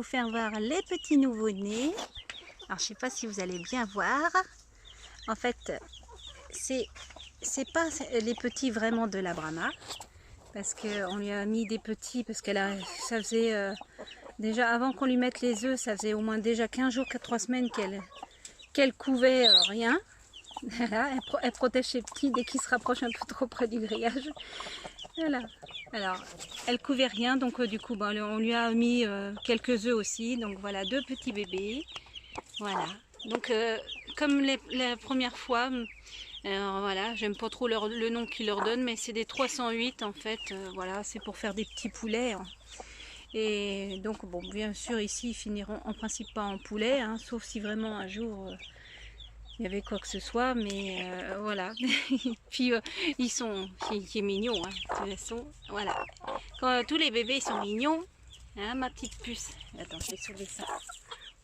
vous faire voir les petits nouveau-nés. Alors je sais pas si vous allez bien voir. En fait, c'est pas les petits vraiment de la Brahma, parce qu'on lui a mis des petits, parce ça faisait déjà avant qu'on lui mette les œufs, ça faisait au moins déjà 15 jours, 3 semaines qu'elle couvait rien. Voilà, elle protège ses petits dès qu'ils se rapprochent un peu trop près du grillage. Voilà. Alors, elle couvait rien, donc du coup, bon, on lui a mis quelques œufs aussi. Donc voilà, 2 petits bébés. Voilà. Donc, comme la première fois, voilà, j'aime pas trop le nom qu'ils leur donnent, mais c'est des 308 en fait. Voilà, c'est pour faire des petits poulets. Hein. Et donc, bon, bien sûr, ici, ils finiront en principe pas en poulet, hein, sauf si vraiment un jour il y avait quoi que ce soit, mais voilà. Puis il est mignon, hein, de toute façon. Voilà. Quand tous les bébés sont mignons, hein, ma petite puce. Attends, je vais soulever ça.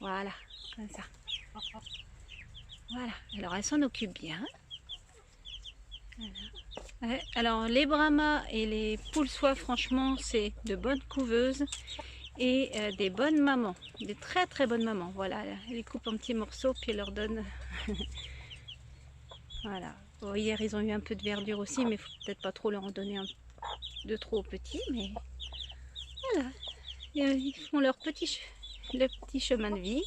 Voilà, comme ça. Voilà. Alors elle s'en occupe bien. Voilà. Ouais. Alors les Brahmas et les poules soie, franchement, c'est de bonnes couveuses et des bonnes mamans, des très très bonnes mamans. Voilà, elle les coupe en petits morceaux puis elle leur donne. Voilà. Bon, hier ils ont eu un peu de verdure aussi, mais il faut peut-être pas trop leur en donner de trop petits, mais voilà. Ils font le petit chemin de vie.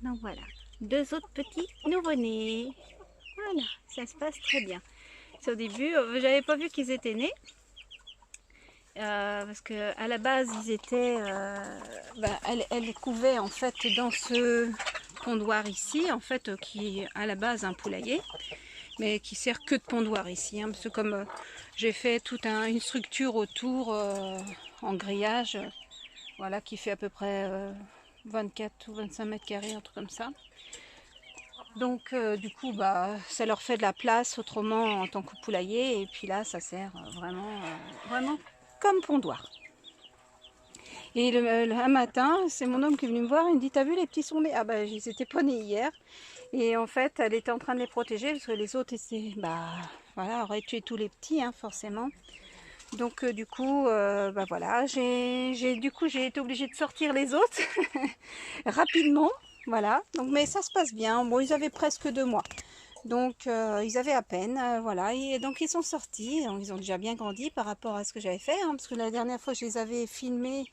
Donc voilà. 2 autres petits nouveau-nés. Voilà, ça se passe très bien. Au début, j'avais pas vu qu'ils étaient nés. Parce que à la base, ils étaient. Elle couvait en fait dans ce pondoir ici, en fait, qui est à la base un poulailler, mais qui sert que de pondoir ici. Hein, parce que comme j'ai fait toute une structure autour en grillage, voilà, qui fait à peu près 24 ou 25 mètres carrés, un truc comme ça. Donc du coup, ça leur fait de la place autrement en tant que poulailler. Et puis là, ça sert vraiment comme pondoir. Et un matin, c'est mon homme qui est venu me voir, il me dit: t'as vu les petits sont nés? Ah bah ils étaient pas nés hier. Et en fait, elle était en train de les protéger parce que les autres étaient, voilà, auraient tué tous les petits, hein, forcément. Donc du coup, voilà, j'ai été obligée de sortir les autres rapidement. Voilà, donc mais ça se passe bien. Bon, ils avaient presque 2 mois. Donc ils avaient à peine, voilà, et donc ils sont sortis, donc, ils ont déjà bien grandi par rapport à ce que j'avais fait, hein, parce que la dernière fois je les avais filmés,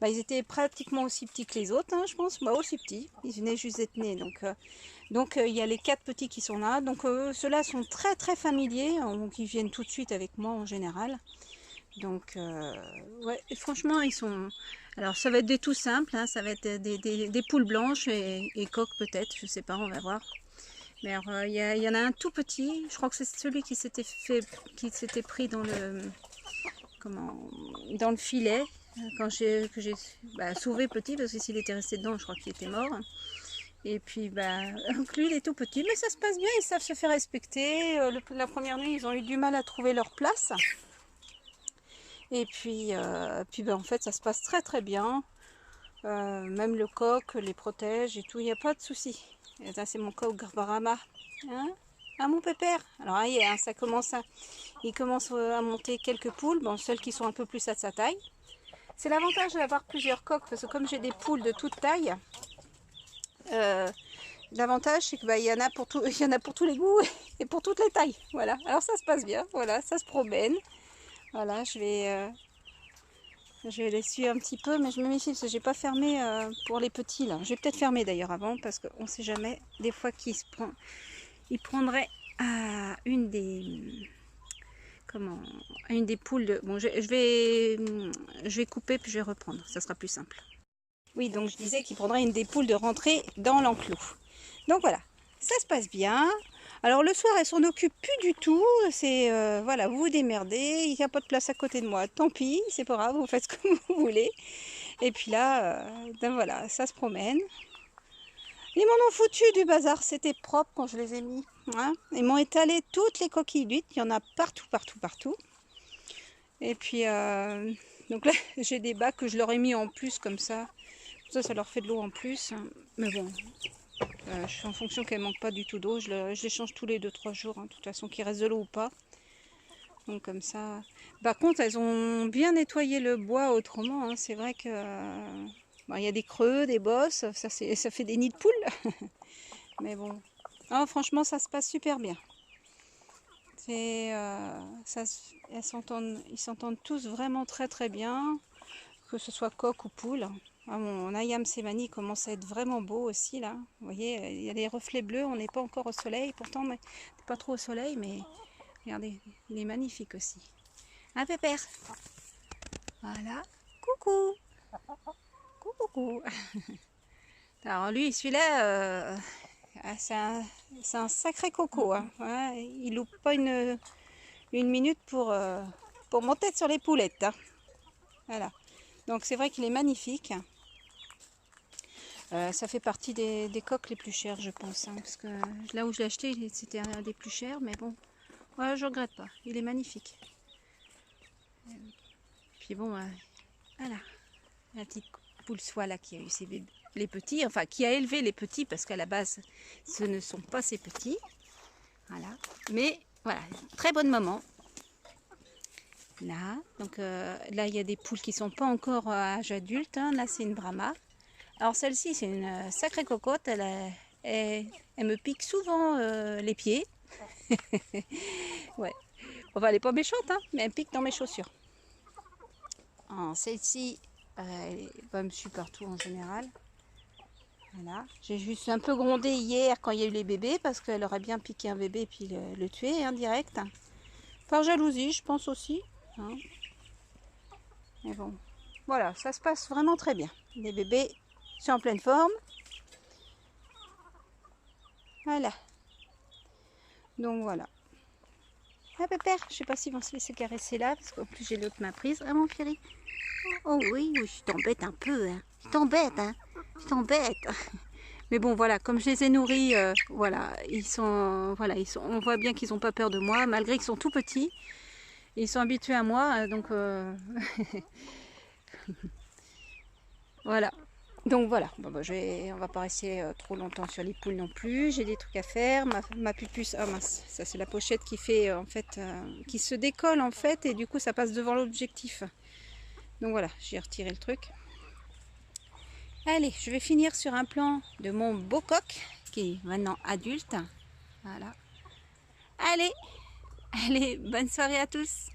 ils étaient pratiquement aussi petits que les autres, hein, je pense, aussi petits, ils venaient juste d'être nés, donc il y a les 4 petits qui sont là, donc ceux-là sont très très familiers, donc ils viennent tout de suite avec moi en général, donc ouais, et franchement ils sont, alors ça va être des tout simples, hein, ça va être des poules blanches et coques peut-être, je sais pas, on va voir. Mais il y en a un tout petit, je crois que c'est celui qui s'était pris dans le filet quand que j'ai sauvé petit, parce que s'il était resté dedans, je crois qu'il était mort. Et puis donc lui il est tout petit, mais ça se passe bien, ils savent se faire respecter. La première nuit ils ont eu du mal à trouver leur place. Et puis en fait ça se passe très très bien. Même le coq les protège et tout, il n'y a pas de souci. Et ça c'est mon coq Brahma. Hein, ah mon pépère. Alors hein, il commence à monter quelques poules, bon, celles qui sont un peu plus à sa taille. C'est l'avantage d'avoir plusieurs coqs, parce que comme j'ai des poules de toute taille, l'avantage c'est que il y en a pour tous les goûts et pour toutes les tailles. Voilà. Alors ça se passe bien, voilà, ça se promène. Voilà, je vais les suivre un petit peu, mais je me méfie parce que j'ai pas fermé pour les petits là. Je vais peut-être fermer d'ailleurs avant, parce qu'on sait jamais, des fois il prendrait une des poules de... Bon, je vais couper puis je vais reprendre, ça sera plus simple. Oui, donc je disais qu'il prendrait une des poules de rentrer dans l'enclos. Donc voilà, ça se passe bien. Alors le soir, elle s'en occupe plus du tout. C'est voilà, vous vous démerdez. Il n'y a pas de place à côté de moi. Tant pis, c'est pas grave, vous faites comme vous voulez. Et puis là, voilà, ça se promène. Ils m'en ont foutu du bazar, c'était propre quand je les ai mis. Hein. Ils m'ont étalé toutes les coquilles d'huîtres, il y en a partout, partout, partout. Et puis, donc là, j'ai des bacs que je leur ai mis en plus comme ça. Ça leur fait de l'eau en plus. Mais bon, je suis en fonction qu'elles ne manquent pas du tout d'eau. Je les change tous les 2-3 jours, hein, de toute façon, qu'il reste de l'eau ou pas. Donc comme ça. Par contre, elles ont bien nettoyé le bois autrement, hein. C'est vrai que bon, il y a des creux, des bosses, ça fait des nids de poules. Mais bon, non, franchement, ça se passe super bien. Ils s'entendent tous vraiment très très bien, que ce soit coq ou poule. Ah, mon Ayam Cemani commence à être vraiment beau aussi là. Vous voyez, il y a les reflets bleus, on n'est pas encore au soleil, pourtant on n'est pas trop au soleil, mais regardez, il est magnifique aussi. Un pépère. Voilà. Coucou. Coucou. Alors lui, celui-là, c'est un sacré coco. Hein. Ouais, il loupe pas une minute pour monter sur les poulettes. Hein. Voilà. Donc c'est vrai qu'il est magnifique. Ça fait partie des coqs les plus chers, je pense. Hein, parce que là où je l'ai acheté, c'était un des plus chers. Mais bon, ouais, je regrette pas. Il est magnifique. Puis bon, voilà. La petite poule soie là qui a eu ses bébés, les petits. Enfin, qui a élevé les petits parce qu'à la base, ce ne sont pas ses petits. Voilà. Mais voilà, très bonne maman. Là, donc là, il y a des poules qui sont pas encore à âge adulte. Hein. Là, c'est une Brahma. Alors celle-ci, c'est une sacrée cocotte. Elle me pique souvent les pieds. Ouais. Enfin, elle n'est pas méchante, hein, mais elle pique dans mes chaussures. Celle-ci, elle va me suivre partout en général. Voilà. J'ai juste un peu grondé hier quand il y a eu les bébés parce qu'elle aurait bien piqué un bébé et puis le tuer hein, direct. Par jalousie, je pense aussi. Hein. Mais bon, voilà, ça se passe vraiment très bien. Les bébés sont en pleine forme. Voilà. Donc voilà. Ah pépère, je sais pas s'ils vont se laisser caresser là, parce qu'en plus j'ai l'autre main prise. Ah mon chéri. Oh oui, je t'embête un peu. Hein. Je t'embête, hein. Je t'embête. Mais bon voilà, comme je les ai nourris, voilà, on voit bien qu'ils n'ont pas peur de moi, malgré qu'ils sont tout petits. Ils sont habitués à moi, donc voilà. Donc voilà, bon, bah, on va pas rester trop longtemps sur les poules non plus. J'ai des trucs à faire. Ma pupusse, ah mince, ça c'est la pochette qui fait en fait, qui se décolle en fait et du coup ça passe devant l'objectif. Donc voilà, j'ai retiré le truc. Allez, je vais finir sur un plan de mon beau coq qui est maintenant adulte. Voilà. Allez, bonne soirée à tous.